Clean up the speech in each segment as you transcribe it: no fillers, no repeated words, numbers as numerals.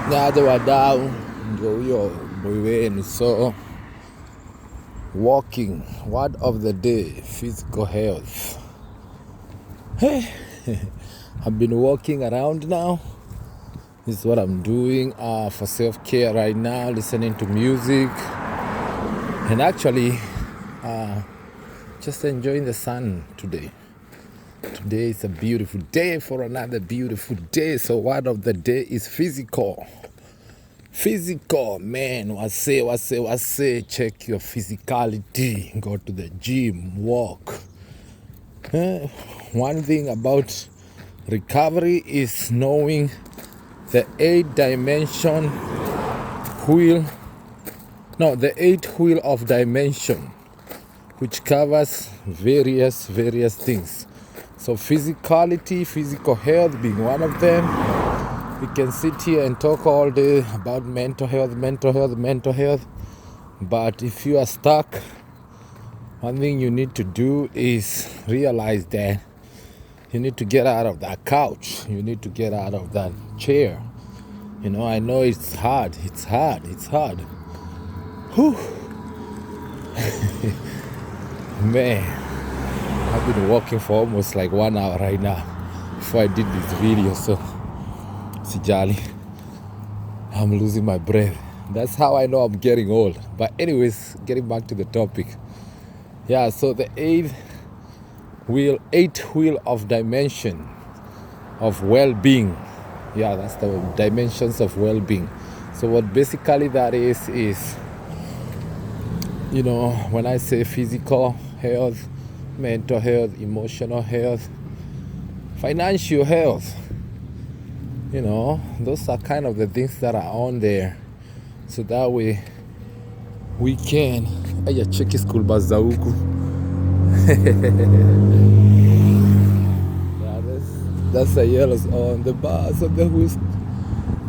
Nyaja wadau ndio huyo boy wenu. So walking, word of the day, physical health. Hey, I've been walking around now. This is what I'm doing for self-care right now, listening to music and actually just enjoying the sun today. Today is a beautiful day for another beautiful day. So word of the day is physical. Physical, man, wase, check your physicality, go to the gym, walk. One thing about recovery is knowing the 8-dimension wheel, the 8 wheel of dimension, which covers various things. So physicality, physical health being one of them. We can sit here and talk all day about mental health. But if you are stuck, one thing you need to do is realize that you need to get out of that couch. You need to get out of that chair. You know, I know it's hard. Whew. Man, I've been walking for almost like 1 hour right now before I did this video, so sijali, I'm losing my breath. That's how I know I'm getting old. But anyways, getting back to the topic. Yeah, so the 8 wheel of dimension of well-being. Yeah, that's the dimensions of well-being. So what basically that is, you know, when I say physical health, mental health, emotional health, financial health, you know, those are kind of the things that are on there. So that way we can check school bus za huku. Yeah, that's a yellow on the bus of the whisk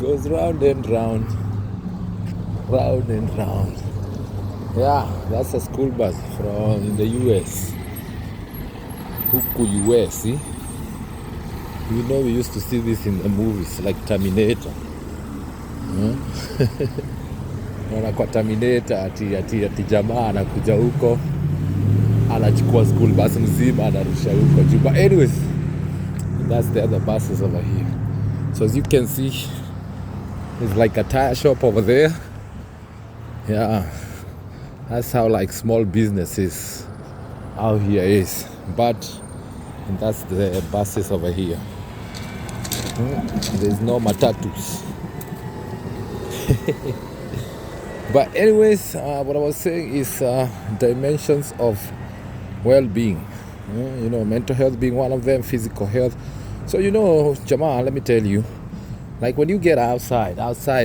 goes round and round. Yeah, that's a school bus from the US. Huku US, see? You know, we used to see this in the movies like Terminator. Naona kwa Terminator ati jamaa anakuja huko anachukua school bus mzima anarusha huko juu. But anyways, that's the other buses over here. So as you can see, there's like a tire shop over there. Yeah, that's how like small businesses out here is. But that's the buses over here. There's no matatus. But anyways, what I was saying is dimensions of well-being. You know, mental health being one of them, physical health. So you know, Jamal, let me tell you, like when you get outside,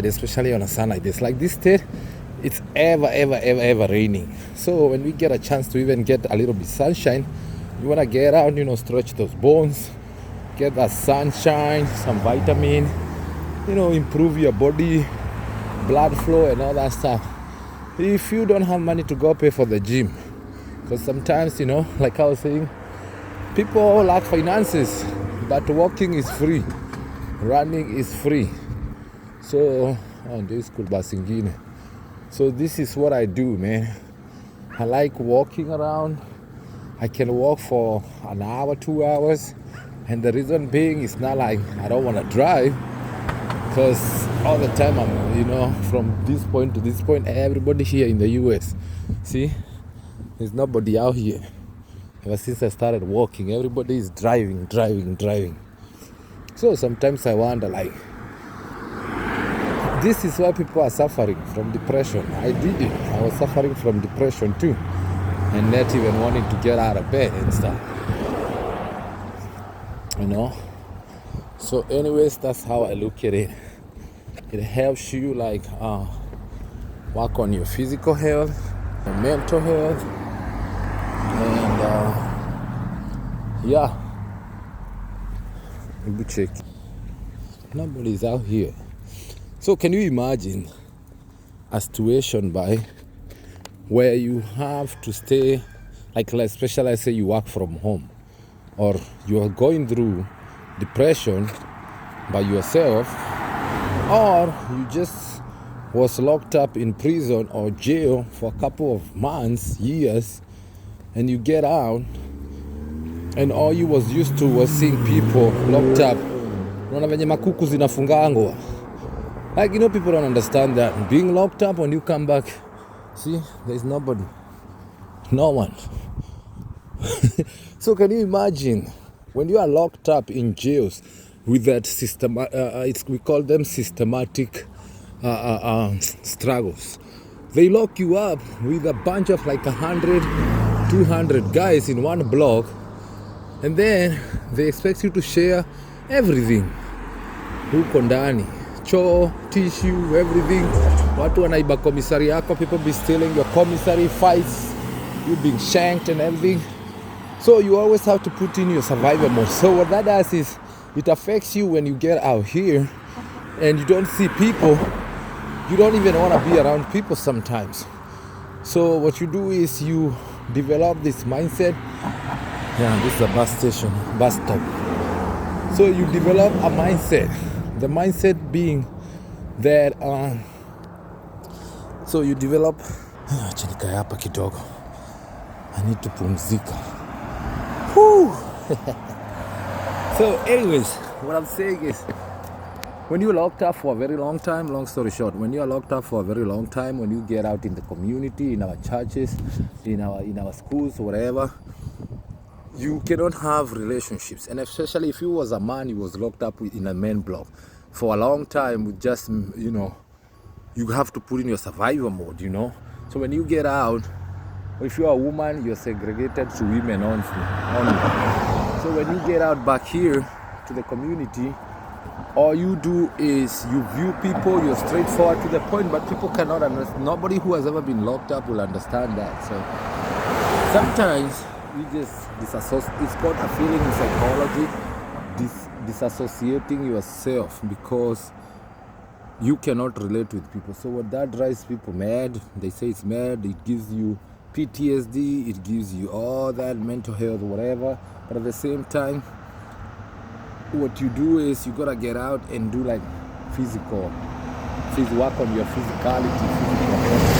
especially on a sun like this state, it's ever raining. So when we get a chance to even get a little bit sunshine, you want to get out, you know, stretch those bones, get that sunshine, some vitamin, you know, improve your body, blood flow and all that stuff. If you don't have money to go pay for the gym, because sometimes, you know, like I was saying, people lack finances, but walking is free, running is free. So, this could be singing. So this is what I do, man. I like walking around. I can walk for an hour, 2 hours. And the reason being is not like I don't want to drive, because all the time I'm, you know, from this point to this point, everybody here in the US, see, there's nobody out here. Ever since I started walking, everybody is driving. So sometimes I wonder, like, this is why people are suffering from depression. I did it. I was suffering from depression too, and not even wanting to get out of bed and stuff, you know. So anyways, that's how I look at it. It helps you like work on your physical health, your mental health, and yeah, you check. Nobody's out here. So can you imagine a situation where you have to stay, like especially let's say you work from home, or you are going through depression by yourself, or you just was locked up in prison or jail for a couple of months, years, and you get out, and all you was used to was seeing people locked up. Unaona venye makuku zinafungangwa. Like, people don't understand that. Being locked up, when you come back, see, there's nobody. No one. So can you imagine when you are locked up in jails with that system, we call them systematic struggles. They lock you up with a bunch of like 100, 200 guys in one block, and then they expect you to share everything. Huko ndani, choo, tissue, everything. Watu wanaiba commissary yako, people be stealing your commissary, fights, you being shanked and everything. So you always have to put in your survival mode. So what that does is it affects you when you get out here and you don't see people. You don't even want to be around people sometimes. So what you do is you develop this mindset. Yeah, this is a bus station, bus stop. So you develop a mindset. The mindset being that, so you develop, acha nikae hapa kidogo. I need to pumzika. Whew. So anyways, what I'm saying is, when you're locked up for a very long time, long story short, when you are locked up for a very long time, when you get out in the community, in our churches, in our schools, whatever, you cannot have relationships. And especially if you was a man, you was locked up in a men block for a long time with just, you have to put in your survival mode, So when you get out, if you're a woman, you're segregated to women only. So when you get out back here to the community, all you do is you view people, you're straightforward to the point, but people cannot understand. Nobody who has ever been locked up will understand that. So sometimes you just disassociate. It's called a feeling in psychology, disassociating yourself because you cannot relate with people. So what that drives people mad, they say it's mad, it gives you PTSD, it gives you all that mental health, whatever. But at the same time, what you do is you gotta get out and do like physical work on your physicality, physical health.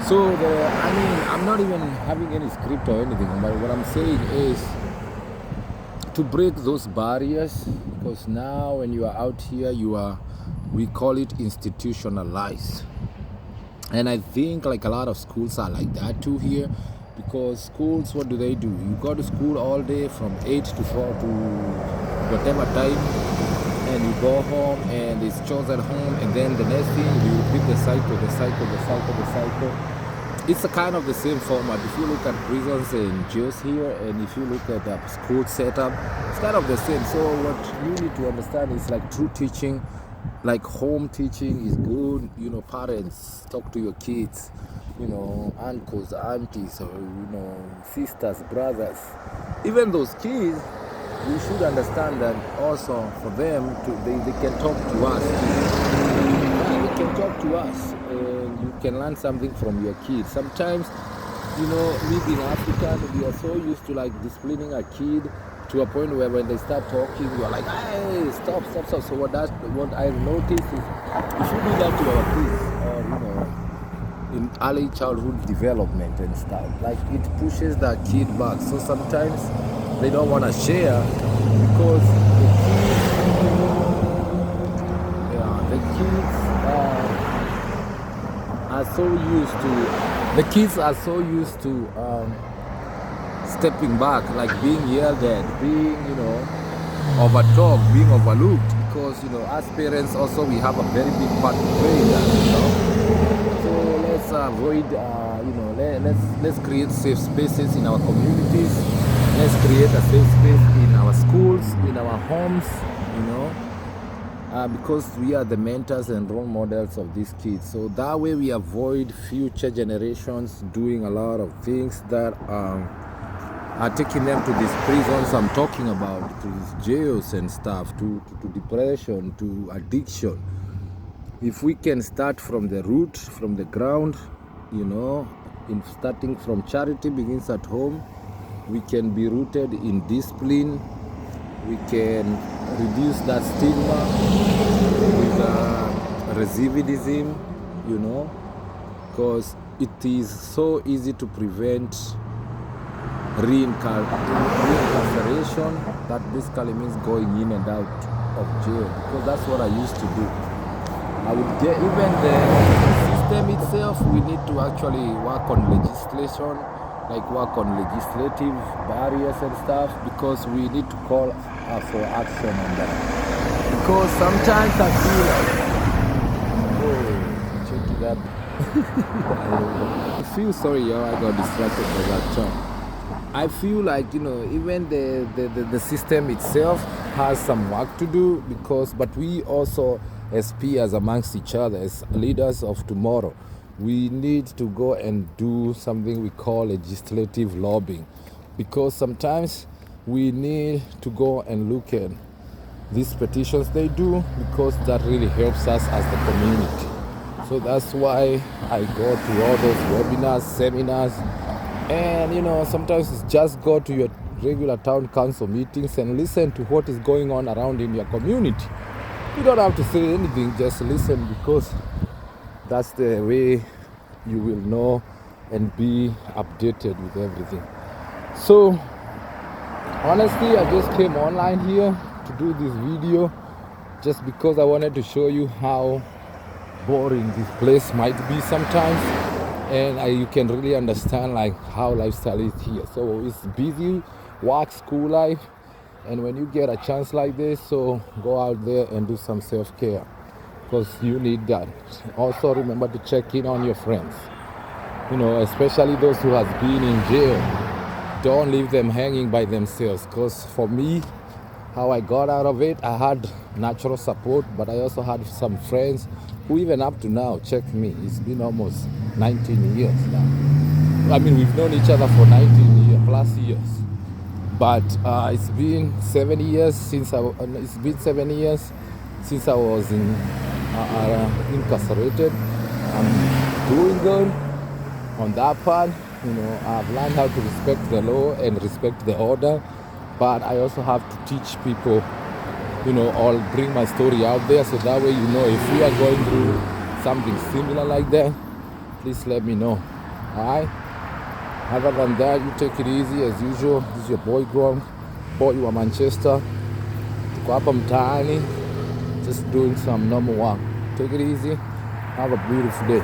So I'm not even having any script or anything, but what I'm saying is to break those barriers, because now when you are out here, we call it institutionalized. And I think like a lot of schools are like that too here, because schools, what do? You go to school all day from 8 to 4 to whatever time, and you go home and it's chores at home, and then the next thing you repeat the cycle. It's a kind of the same format. If you look at prisons and jails here, and if you look at the school setup, it's kind of the same. So what you need to understand is like true teaching, like home teaching is good. Parents talk to your kids, uncles, aunties, or sisters, brothers. Even those kids, you should understand that also for them they can talk to us. They can talk to us, and you can learn something from your kids. Sometimes, we being African, we are so used to like disciplining a kid to a point where when they start talking, you are like, hey, stop. So what I've noticed is, if you do that to our kids, or in early childhood development and stuff, like it pushes the kid back. So sometimes they don't want to share because the kids are so used to stepping back, like being yelled at, being, overtalked, being overlooked, because, as parents also, we have a very big part to play in that, So let's avoid, let's create safe spaces in our communities. Let's create a safe space in our schools, in our homes, because we are the mentors and role models of these kids. So that way we avoid future generations doing a lot of things that are taking them to these prisons I'm talking about, to these jails and stuff, to depression, to addiction. If we can start from the root, from the ground, in starting from charity begins at home, we can be rooted in discipline, we can reduce that stigma with recidivism, you know, because it is so easy to prevent reincarceration. That basically means going in and out of jail, because that's what I used to do. I would get, even the system itself, we need to actually work on legislation, like work on legislative barriers and stuff, because we need to call for action on that. Because sometimes I feel like, check it up. I feel sorry, yo, I got distracted by that term. I feel like, even the system itself has some work to do, but we also, as peers amongst each other, as leaders of tomorrow, we need to go and do something we call legislative lobbying, because sometimes we need to go and look at these petitions they do, because that really helps us as the community. So that's why I go to all those webinars, seminars, and sometimes it's just go to your regular town council meetings and listen to what is going on around in your community. You don't have to say anything, just listen, because that's the way you will know and be updated with everything. So honestly, I just came online here to do this video just because I wanted to show you how boring this place might be sometimes, and you can really understand like how lifestyle is here. So it's busy, work, school life, and when you get a chance like this, so go out there and do some self-care, because you need that. Also remember to check in on your friends, especially those who have been in jail. Don't leave them hanging by themselves, because for me, how I got out of it, I had natural support, but I also had some friends who even up to now, check me, it's been almost 19 years now. I mean, we've known each other for 19 plus years, but it's been 7 years since I was incarcerated. I'm doing good on that part. I've learned how to respect the law and respect the order, but I also have to teach people, I'll bring my story out there, so that way, if you are going through something similar like that, please let me know. Alright? Other than that, you take it easy as usual. This is your boy Gronk, boy wa Manchester. Tuko hapa mtaani, just doing some normal work. Take it easy. Have a beautiful day.